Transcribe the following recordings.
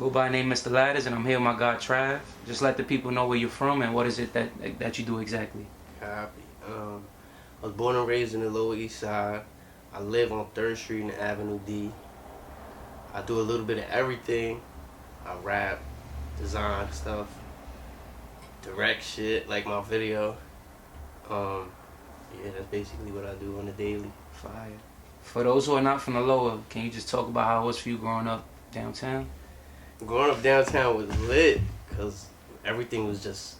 go by the name Mr. Ladders, and I'm here with my guy Trav. Just let the people know where you're from and what is it that you do exactly. Copy. I was born and raised in the Lower East Side. I live on 3rd Street and Avenue D. I do a little bit of everything. I rap, design stuff, direct shit like my video. Yeah, that's basically what I do on a daily. Fire. For those who are not from the Lower, can you just talk about how it was for you growing up downtown? Growing up downtown was lit because everything was just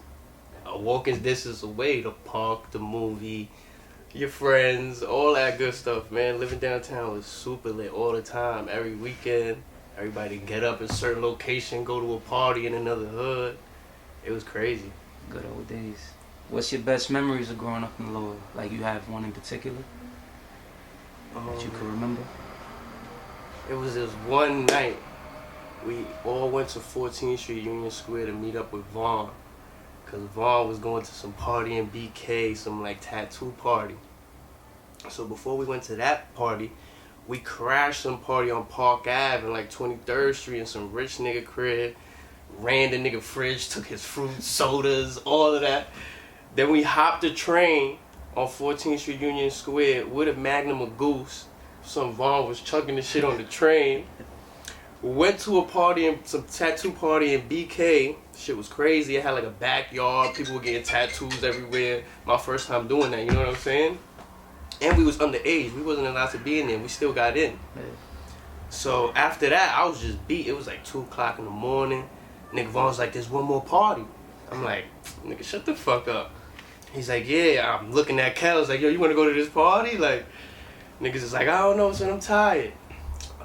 a walking distance away. The park, the movie, your friends, all that good stuff, man. Living downtown was super lit all the time. Every weekend, everybody get up in a certain location, go to a party in another hood. It was crazy. Good old days. What's your best memories of growing up in the Lower? Like, you have one in particular that you can remember? It was this one night. We all went to 14th Street Union Square to meet up with Vaughn. Because Vaughn was going to some party in BK, some like tattoo party. So before we went to that party, we crashed some party on Park Ave in like 23rd Street in some rich nigga crib. Ran the nigga fridge, took his fruit, sodas, all of that. Then we hopped the train on 14th Street Union Square with a Magnum of Goose. Some Vaughn was chugging the shit on the train. We went to a party, some tattoo party in BK. Shit was crazy. It had like a backyard. People were getting tattoos everywhere. My first time doing that, you know what I'm saying? And we was underage. We wasn't allowed to be in there. We still got in. So after that, I was just beat. It was like 2 o'clock in the morning. Nigga Vaughn's like, there's one more party. I'm like, nigga, shut the fuck up. He's like, yeah, I'm looking at Kel's like, yo, you want to go to this party? Like, niggas is like, I don't know, son, I'm tired.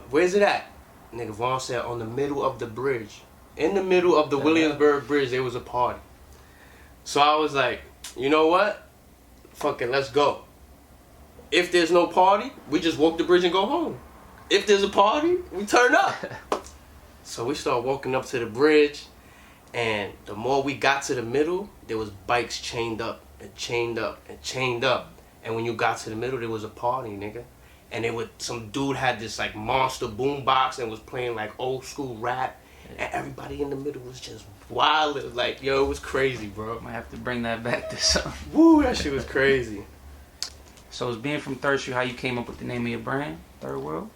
Where's it at? Nigga Vaughn said, on the middle of the bridge. In the middle of the Williamsburg Bridge, there was a party. So I was like, you know what? Fuck it, let's go. If there's no party, we just walk the bridge and go home. If there's a party, we turn up. So we started walking up to the bridge, and the more we got to the middle, there was bikes chained up and chained up and chained up. And when you got to the middle, there was a party, nigga. And some dude had this like monster boombox and was playing like old school rap. And everybody in the middle was just wild. Like, yo, it was crazy, bro. Might have to bring that back to something. Woo, that shit was crazy. So it's being from 3rd Street, how you came up with the name of your brand, Third World?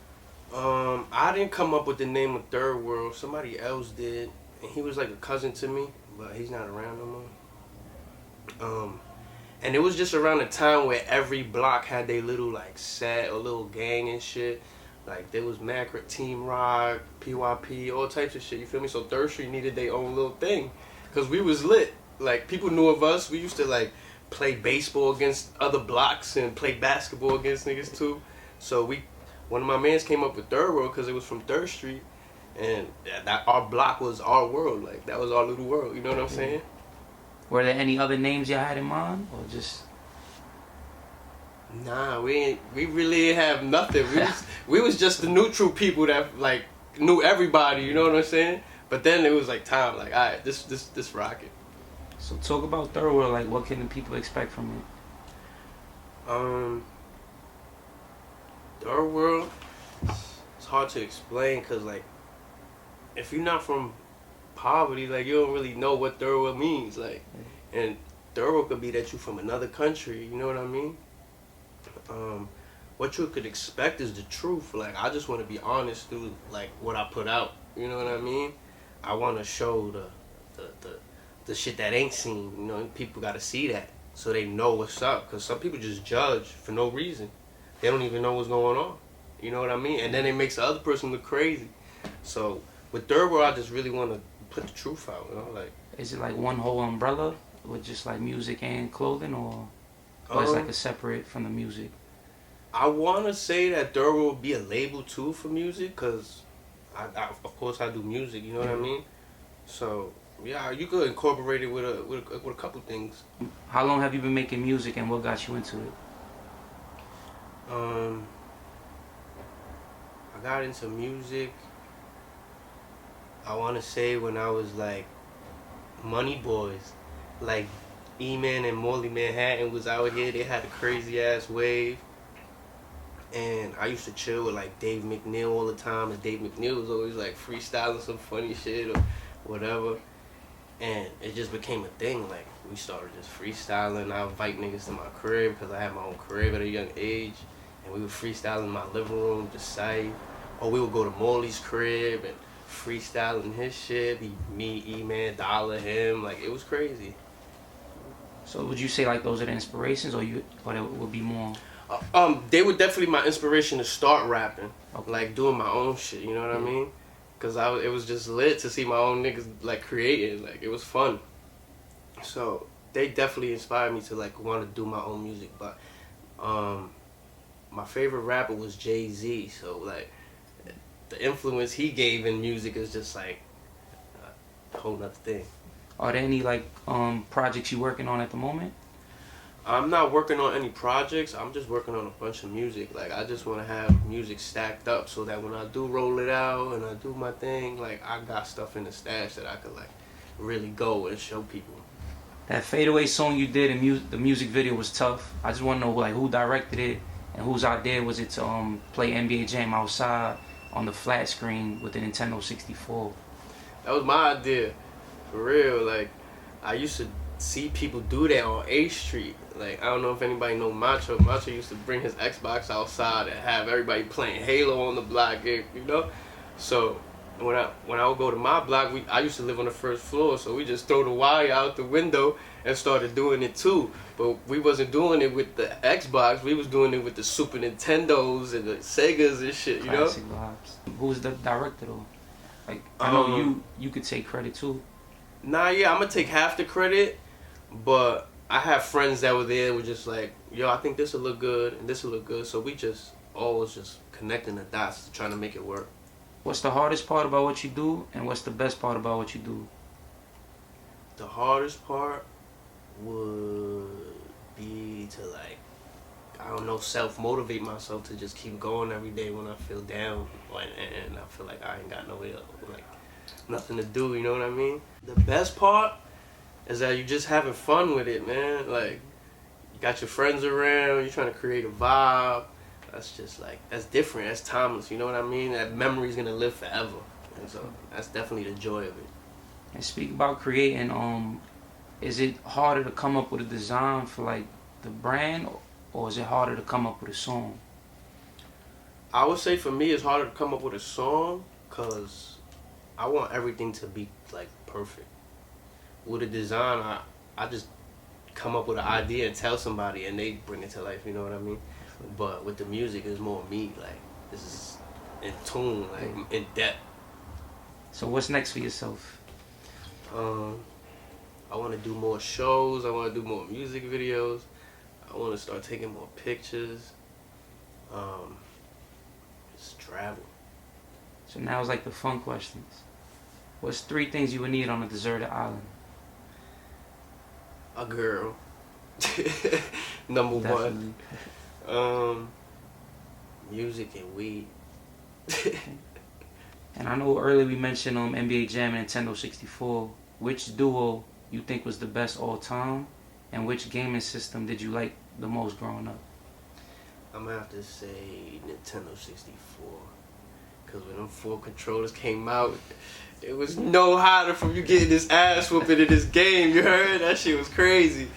I didn't come up with the name of Third World. Somebody else did. And he was like a cousin to me, but he's not around no more. And it was just around the time where every block had their little like set or little gang and shit. Like there was Macra, Team Rock, PYP, all types of shit, you feel me? So 3rd Street needed their own little thing. Cause we was lit. Like people knew of us. We used to like play baseball against other blocks and play basketball against niggas too. So one of my mans came up with Third World cause it was from 3rd Street. And that our block was our world. Like that was our little world, you know what I'm saying? Were there any other names you had in mind, or just? Nah, we really have nothing. We was just the neutral people that like knew everybody. You know what I'm saying? But then it was like time, like all right, this rocket. So talk about Third World. Like, what can the people expect from it? Third World, it's hard to explain because like if you're not from poverty, like you don't really know what third world means, like, and third world could be that you from another country, you know what I mean? What you could expect is the truth. Like I just want to be honest through like what I put out, you know what I mean? I want to show the shit that ain't seen, you know. People got to see that so they know what's up, because some people just judge for no reason. They don't even know what's going on, you know what I mean? And then it makes the other person look crazy. So with Third World, I just really want to put the truth out, you know, like. Is it like one whole umbrella with just like music and clothing, or it's like a separate from the music? I want to say that Third World would be a label too for music, cause I of course I do music, you know what I mean? So yeah, you could incorporate it with a couple things. How long have you been making music, and what got you into it? I got into music, I want to say when I was like Money Boys, like E-Man and Morley Manhattan was out here. They had a crazy ass wave. And I used to chill with like Dave McNeil all the time, and Dave McNeil was always like freestyling some funny shit or whatever. And it just became a thing. Like we started just freestyling. I invite niggas to my crib because I had my own crib at a young age, and we would freestyle in my living room, just say, or we would go to Morley's crib and freestyling his shit. Be me, E-Man, Dollar, him. Like it was crazy. So would you say like those are the inspirations, or there would be more? They were definitely my inspiration to start rapping, Okay. like doing my own shit. You know what I mean? Cause it was just lit to see my own niggas like creating. Like it was fun. So they definitely inspired me to like want to do my own music. But my favorite rapper was Jay-Z. So like the influence he gave in music is just like a whole nother thing. Are there any like projects you working on at the moment? I'm not working on any projects. I'm just working on a bunch of music. Like I just want to have music stacked up so that when I do roll it out and I do my thing, like I got stuff in the stash that I could like really go and show people. That fadeaway song you did and the music video was tough. I just want to know like who directed it and whose idea was it to play NBA Jam outside on the flat screen with the Nintendo 64. That was my idea, for real. Like I used to see people do that on A Street. Like I don't know if anybody know Macho. Macho used to bring his Xbox outside and have everybody playing Halo on the block, you know. So when I would go to my block, I used to live on the first floor, so we just throw the wire out the window and started doing it too. But we wasn't doing it with the Xbox. We was doing it with the Super Nintendos and the Segas and shit, you Classic know. vibes. Who's the director though? Like I know you could take credit too. Nah, yeah, I'm gonna take half the credit, but I have friends that were there were just like, yo, I think this will look good and this will look good. So we just always just connecting the dots, trying to make it work. What's the hardest part about what you do, and what's the best part about what you do? The hardest part would be to like, I don't know, self-motivate myself to just keep going every day when I feel down and I feel like I ain't got nowhere, like nothing to do, you know what I mean? The best part is that you just having fun with it, man. Like, you got your friends around, you're trying to create a vibe. That's just like, that's different, that's timeless, you know what I mean? That memory's gonna live forever. And so that's definitely the joy of it. And speak about creating, is it harder to come up with a design for like the brand, or is it harder to come up with a song? I would say for me it's harder to come up with a song because I want everything to be like perfect. With a design, I just come up with an idea and tell somebody and they bring it to life, you know what I mean? But with the music, it's more me, like this is in tune, like in depth. So what's next for yourself? I want to do more shows. I want to do more music videos. I want to start taking more pictures. Just travel. So now it's like the fun questions. What's 3 things you would need on a deserted island? A girl. Number Definitely. 1. Music and weed. And I know earlier we mentioned NBA Jam and Nintendo 64. Which duo you think was the best all time, and which gaming system did you like the most growing up? I'm gonna have to say Nintendo 64. Cause when them 4 controllers came out, it was no harder from you getting this ass whooping in this game. You heard? That shit was crazy.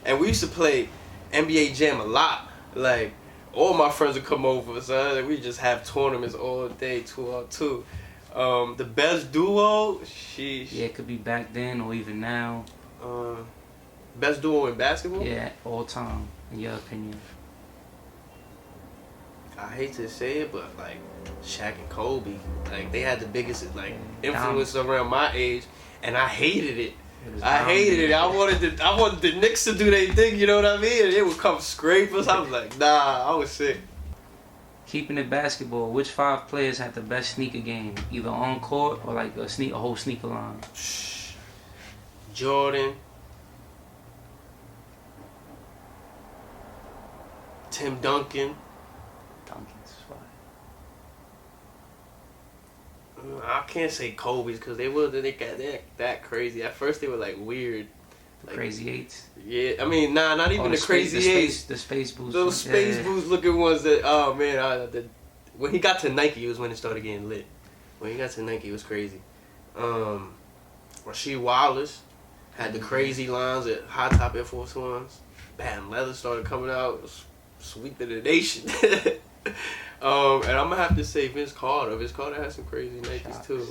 And we used to play NBA Jam a lot. Like, all my friends would come over, so we just have tournaments all day, 2-on-2. The best duo, sheesh. Yeah, it could be back then or even now. Best duo in basketball? Yeah, all time, in your opinion. I hate to say it, but like Shaq and Kobe, like they had the biggest like influence around my age, and I hated it. I hated it. I wanted the Knicks to do their thing, you know what I mean? And they would come scrape us. I was like, nah, I was sick. Keeping it basketball, which 5 players had the best sneaker game, either on court or like a whole sneaker line? Jordan, Tim Duncan. Duncan's fire. I can't say Kobe's because they got that crazy. At first they were like weird, Like, Crazy Eights. Yeah, I mean, not even the Crazy Eights. The Space Boost. Those Space Boost looking ones that, oh man, when he got to Nike was when it started getting lit. When he got to Nike, it was crazy. Rasheed Wallace had the crazy lines at high top Air Force Ones. Bam, leather started coming out, sweeping the nation. And I'm gonna have to say Vince Carter. Vince Carter had some crazy Nikes too.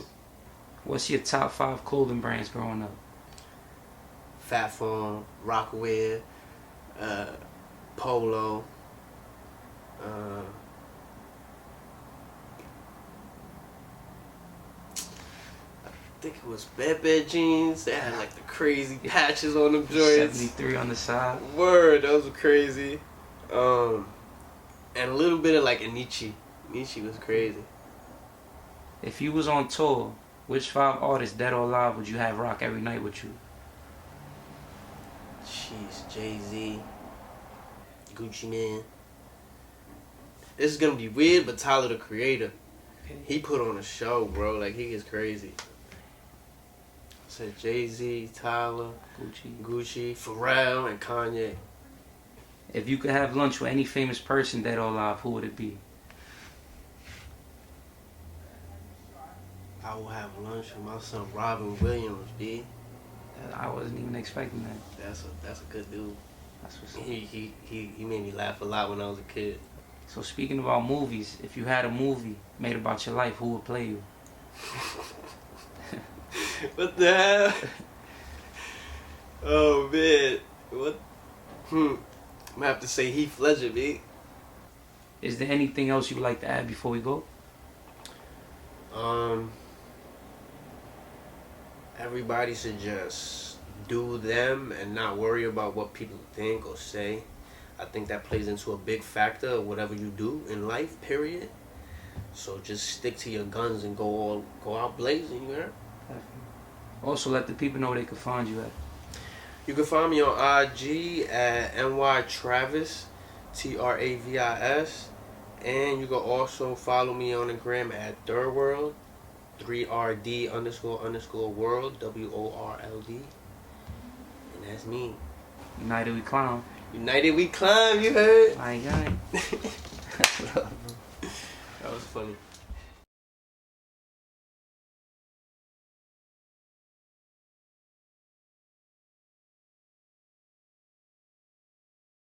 What's your top 5 clothing brands growing up? Fat Farm, Rockaware, Polo. I think it was Bed jeans. They had like the crazy patches on them joints. 73 on the side. Word, those were crazy. And a little bit of like Anichi. Anichi was crazy. If you was on tour, which 5 artists, dead or alive, would you have rock every night with you? Jeez, Jay-Z, Gucci Man. This is gonna be weird, but Tyler the Creator, he put on a show, bro. Like, he is crazy. I said Jay-Z, Tyler, Gucci, Pharrell, and Kanye. If you could have lunch with any famous person, dead or alive, who would it be? I will have lunch with my son Robin Williams, B. I wasn't even expecting that. That's a good dude. That's what's up. He made me laugh a lot when I was a kid. So speaking about movies, if you had a movie made about your life, who would play you? What the hell? Oh man, what? I'm gonna have to say Heath Ledger, B. Is there anything else you would like to add before we go? Everybody should just do them and not worry about what people think or say. I think that plays into a big factor of whatever you do in life, period. So just stick to your guns and go out blazing, you heard? Also, let the people know where they can find you at. You can find me on IG at NYTravis, TRAVIS. And you can also follow me on the gram at ThirdWorld, 3RD__world, WORLD. And that's me. United we clown. United we climb, you heard? I ain't got it. That was funny.